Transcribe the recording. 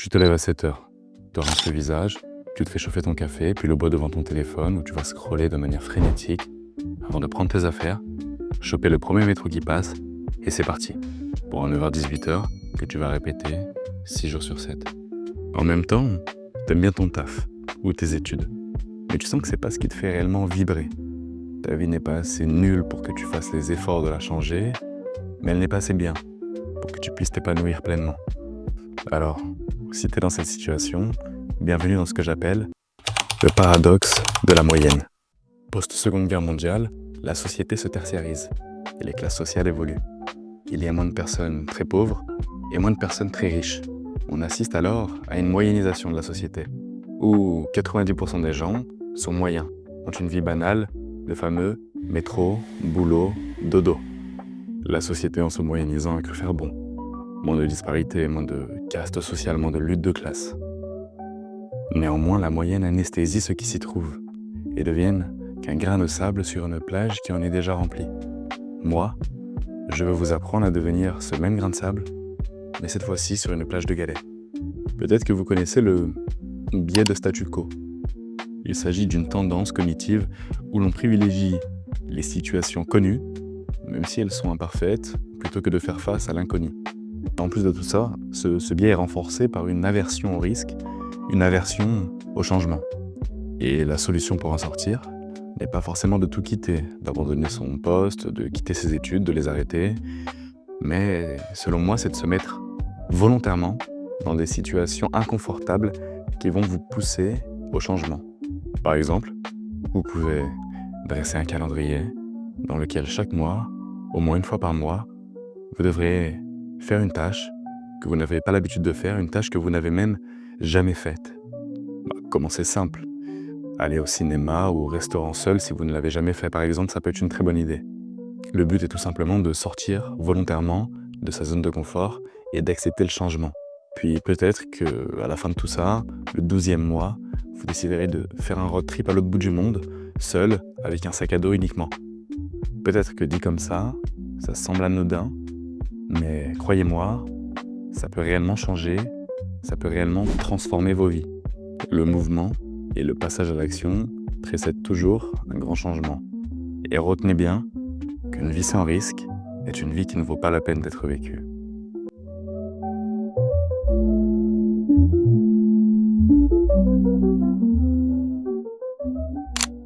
Tu te lèves à 7 heures, te rinces le visage, tu te fais chauffer ton café, puis le bois devant ton téléphone où tu vas scroller de manière frénétique avant de prendre tes affaires, choper le premier métro qui passe, et c'est parti. Pour un 9h-18h que tu vas répéter 6 jours sur 7. En même temps, t'aimes bien ton taf ou tes études, mais tu sens que c'est pas ce qui te fait réellement vibrer. Ta vie n'est pas assez nulle pour que tu fasses les efforts de la changer, mais elle n'est pas assez bien pour que tu puisses t'épanouir pleinement. Alors, si t'es dans cette situation, bienvenue dans ce que j'appelle le paradoxe de la moyenne. Post-Seconde Guerre mondiale, la société se tertiarise et les classes sociales évoluent. Il y a moins de personnes très pauvres et moins de personnes très riches. On assiste alors à une moyennisation de la société, où 90% des gens sont moyens, ont une vie banale, le fameux métro, boulot, dodo. La société, en se moyennisant, a cru faire bon. Moins de disparités, moins de caste sociale, moins de lutte de classe. Néanmoins, la moyenne anesthésie ceux qui s'y trouvent et deviennent qu'un grain de sable sur une plage qui en est déjà remplie. Moi, je veux vous apprendre à devenir ce même grain de sable, mais cette fois-ci sur une plage de galets. Peut-être que vous connaissez le biais de statu quo. Il s'agit d'une tendance cognitive où l'on privilégie les situations connues, même si elles sont imparfaites, plutôt que de faire face à l'inconnu. En plus de tout ça, ce biais est renforcé par une aversion au risque, une aversion au changement. Et la solution pour en sortir n'est pas forcément de tout quitter, d'abandonner son poste, de quitter ses études, de les arrêter, mais selon moi, c'est de se mettre volontairement dans des situations inconfortables qui vont vous pousser au changement. Par exemple, vous pouvez dresser un calendrier dans lequel chaque mois, au moins une fois par mois, vous devrez faire une tâche que vous n'avez pas l'habitude de faire, une tâche que vous n'avez même jamais faite. Commencez simple. Aller au cinéma ou au restaurant seul si vous ne l'avez jamais fait par exemple, ça peut être une très bonne idée. Le but est tout simplement de sortir volontairement de sa zone de confort et d'accepter le changement. Puis peut-être qu'à la fin de tout ça, le 12e mois, vous déciderez de faire un road trip à l'autre bout du monde, seul, avec un sac à dos uniquement. Peut-être que dit comme ça semble anodin, mais croyez-moi, ça peut réellement changer, ça peut réellement transformer vos vies. Le mouvement et le passage à l'action précèdent toujours un grand changement. Et retenez bien qu'une vie sans risque est une vie qui ne vaut pas la peine d'être vécue.